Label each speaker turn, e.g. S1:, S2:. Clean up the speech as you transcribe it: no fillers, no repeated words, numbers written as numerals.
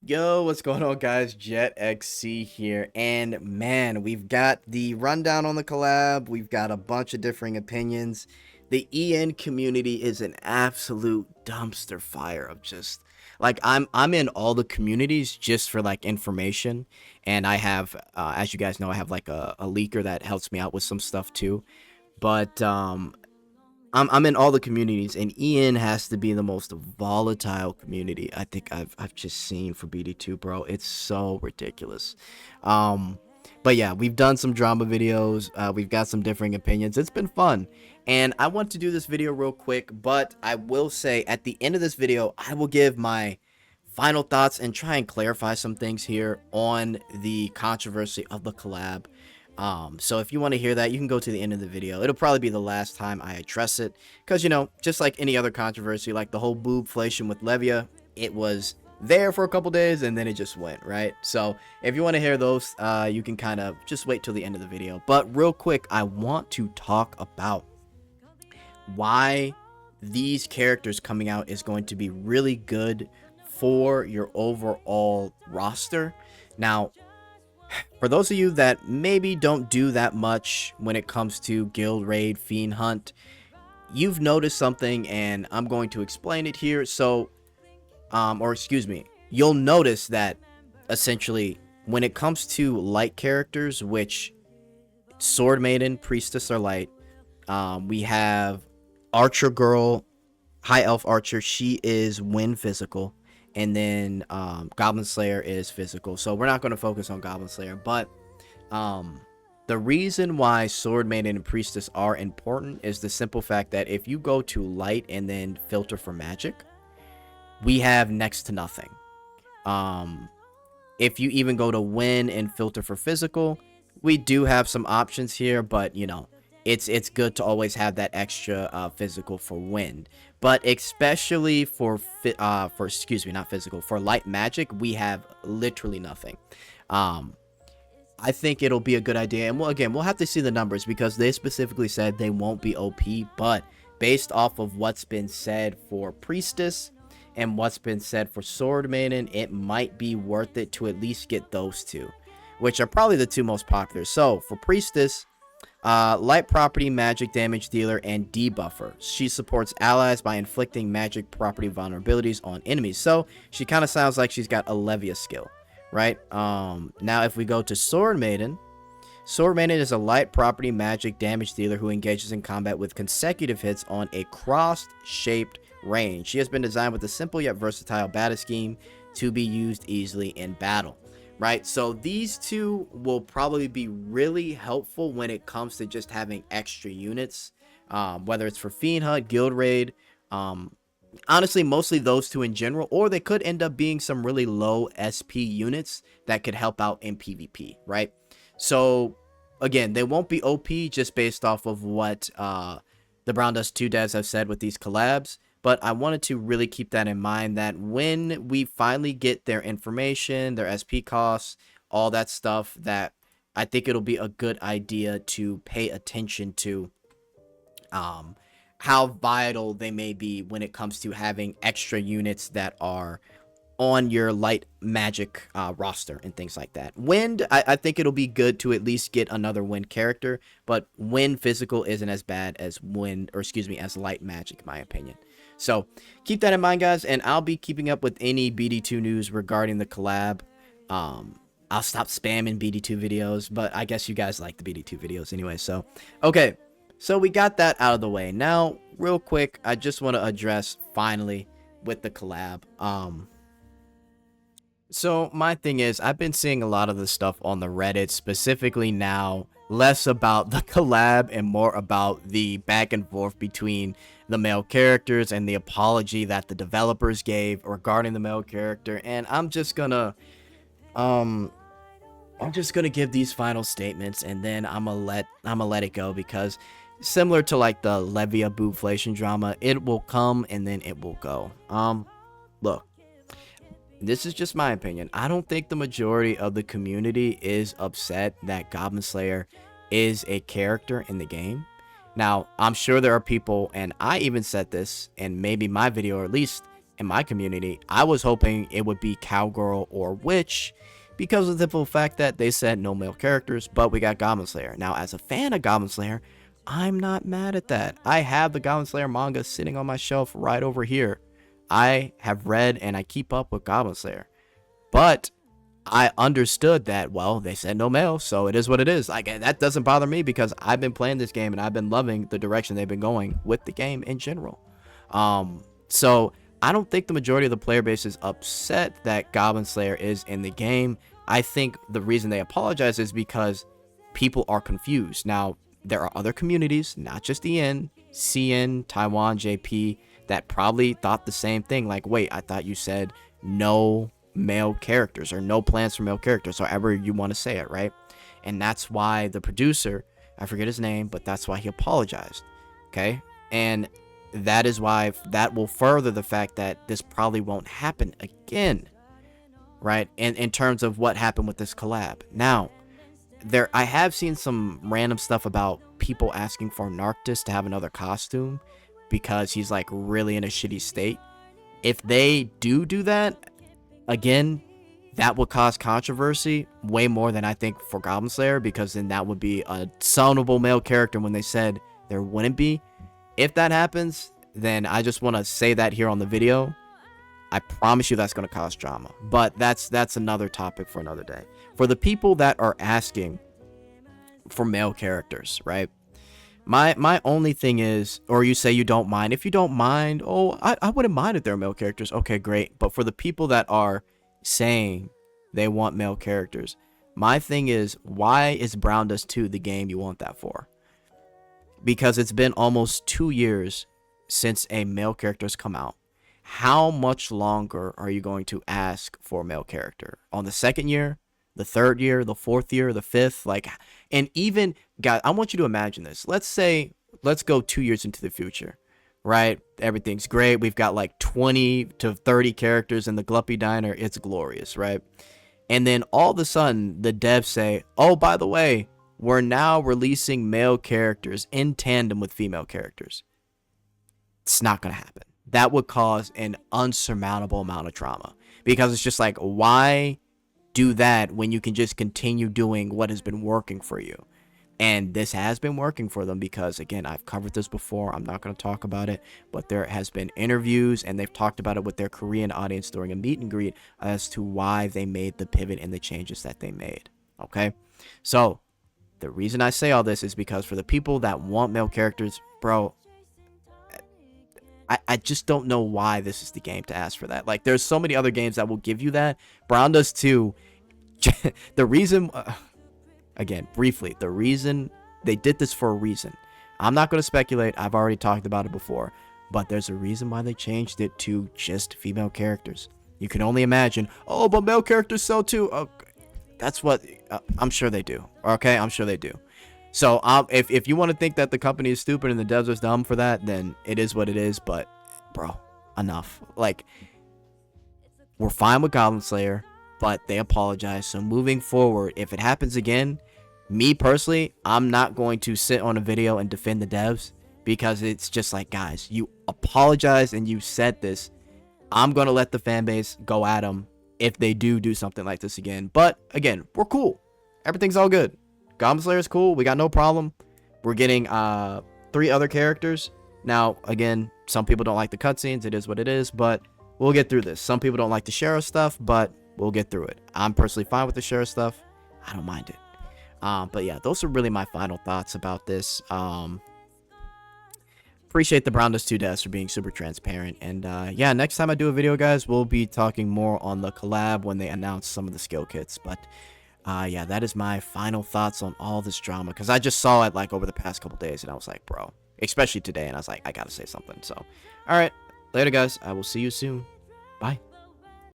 S1: Yo, what's going on, guys? Jetxc here, and man, we've got the rundown on the collab. We've got a bunch of differing opinions. The EN community is an absolute dumpster fire of just like I'm in all the communities just for like information, and I have, as you guys know, I have like a leaker that helps me out with some stuff too. But I'm in all the communities, and EN has to be the most volatile community I think I've just seen for BD2, bro. It's so ridiculous. Um, but yeah, we've done some drama videos. We've got some differing opinions. It's been fun, and I want to do this video real quick. But I will say at the end of this video, I will give my final thoughts and try and clarify some things here on the controversy of the collab. So if you want to hear that, you can go to the end of the video. It'll probably be the last time I address it, because, you know, just like any other controversy, like the whole boobflation with Levia, it was there for a couple days and then it just went, right? So if you want to hear those, you can kind of just wait till the end of the video. But real quick, I want to talk about why these characters coming out is going to be really good for your overall roster. Now, for those of you that maybe don't do that much when it comes to guild raid, fiend hunt, you've noticed something, and I'm going to explain it here. So, or excuse me, you'll notice that essentially when it comes to light characters, which Sword Maiden, Priestess are light, we have Archer Girl, High Elf Archer. She is wind physical, and then Goblin Slayer is physical. So we're not going to focus on Goblin Slayer, but the reason why Sword Maiden and Priestess are important is the simple fact that if you go to light and then filter for magic, we have next to nothing. If you even go to win and filter for physical, we do have some options here, but you know, it's good to always have that extra physical for wind. But especially for excuse me, not physical, for light magic, we have literally nothing. I think it'll be a good idea, and we'll have to see the numbers, because they specifically said they won't be OP, but based off of what's been said for Priestess and what's been said for Sword Maiden, it might be worth it to at least get those two, which are probably the two most popular. So for Priestess, light property, magic damage dealer, and debuffer. She supports allies by inflicting magic property vulnerabilities on enemies. So she kind of sounds like she's got a Levia skill, right? Now if we go to Sword Maiden, Sword Maiden is a light property magic damage dealer who engages in combat with consecutive hits on a cross-shaped range. She has been designed with a simple yet versatile battle scheme to be used easily in battle. Right, so these two will probably be really helpful when it comes to just having extra units, whether it's for Fiend Hunt, Guild Raid, honestly, mostly those two in general, or they could end up being some really low SP units that could help out in PvP, right? So, again, they won't be OP just based off of what the Brown Dust 2 devs have said with these collabs, but I wanted to really keep that in mind, that when we finally get their information, their SP costs, all that stuff, that I think it'll be a good idea to pay attention to how vital they may be when it comes to having extra units that are on your light magic roster and things like that. Wind, I think it'll be good to at least get another wind character, but wind physical isn't as bad as wind, or excuse me, as light magic, in my opinion. So keep that in mind, guys, and I'll be keeping up with any BD2 news regarding the collab. I'll stop spamming BD2 videos, but I guess you guys like the BD2 videos anyway. So okay, so we got that out of the way. Now real quick, I just want to address finally with the collab. So my thing is, I've been seeing a lot of the stuff on the Reddit, specifically now, less about the collab and more about the back and forth between the male characters and the apology that the developers gave regarding the male character. And I'm just gonna give these final statements, and then I'm gonna let it go, because similar to like the Levia boobflation drama, it will come and then it will go. Look, this is just my opinion. I don't think the majority of the community is upset that Goblin Slayer is a character in the game. Now, I'm sure there are people, and I even said this in maybe my video, or at least in my community, I was hoping it would be Cowgirl or Witch because of the simple fact that they said no male characters, but we got Goblin Slayer. Now, as a fan of Goblin Slayer, I'm not mad at that. I have the Goblin Slayer manga sitting on my shelf right over here. I have read and I keep up with Goblin Slayer. But I understood that, well, they said no male, so it is what it is. Like, that doesn't bother me because I've been playing this game and I've been loving the direction they've been going with the game in general. So I don't think the majority of the player base is upset that Goblin Slayer is in the game. I think the reason they apologize is because people are confused. Now, there are other communities, not just EN, CN, Taiwan, JP, that probably thought the same thing. Like, wait, I thought you said no male characters or no plans for male characters, however you want to say it, right? And that's why the producer, I forget his name, but that's why he apologized. Okay? And that is why that will further the fact that this probably won't happen again, right? And in terms of what happened with this collab. Now, I have seen some random stuff about people asking for Narctis to have another costume because he's like really in a shitty state. If they do that, again, that would cause controversy way more than I think for Goblin Slayer, because then that would be a sonnable male character when they said there wouldn't be. If that happens, then I just want to say that here on the video. I promise you that's going to cause drama. But that's another topic for another day. For the people that are asking for male characters, right? My only thing is, or you say you don't mind. If you don't mind, oh, I wouldn't mind if they're male characters. Okay, great. But for the people that are saying they want male characters, my thing is, why is Brown Dust 2 the game you want that for? Because it's been almost 2 years since a male character has come out. How much longer are you going to ask for a male character? On the second year, the third year, the fourth year, the fifth? Like, and even, guys, I want you to imagine this. Let's go 2 years into the future, right? Everything's great. We've got like 20 to 30 characters in the Gluppy Diner. It's glorious, right? And then all of a sudden, the devs say, oh, by the way, we're now releasing male characters in tandem with female characters. It's not going to happen. That would cause an unsurmountable amount of trauma, because it's just like, why do that when you can just continue doing what has been working for you? And this has been working for them because, again, I've covered this before. I'm not going to talk about it, but there has been interviews and they've talked about it with their Korean audience during a meet and greet as to why they made the pivot and the changes that they made. Okay, so the reason I say all this is because for the people that want male characters, bro, I just don't know why this is the game to ask for that. Like, there's so many other games that will give you that. Brown Dust 2, the reason, again, briefly, the reason they did this for a reason. I'm not going to speculate. I've already talked about it before. But there's a reason why they changed it to just female characters. You can only imagine, oh, but male characters sell too. Oh, that's what, I'm sure they do. Okay, I'm sure they do. So if you want to think that the company is stupid and the devs are dumb for that, then it is what it is. But, bro, enough. Like, we're fine with Goblin Slayer, but they apologize. So moving forward, if it happens again, me personally, I'm not going to sit on a video and defend the devs, because it's just like, guys, you apologize and you said this. I'm going to let the fan base go at them if they do something like this again. But, again, we're cool. Everything's all good. Goblin Slayer is cool. We got no problem. We're getting 3 other characters. Now, again, some people don't like the cutscenes. It is what it is, but we'll get through this. Some people don't like the sheriff stuff, but we'll get through it. I'm personally fine with the sheriff stuff. I don't mind it. But yeah, those are really my final thoughts about this. Appreciate the Brown Dust 2 devs for being super transparent. And yeah, next time I do a video, guys, we'll be talking more on the collab when they announce some of the skill kits. But yeah, that is my final thoughts on all this drama, because I just saw it like over the past couple days and I was like, bro, especially today, and I was like, I gotta say something. So all right, later, guys. I will see you soon. Bye.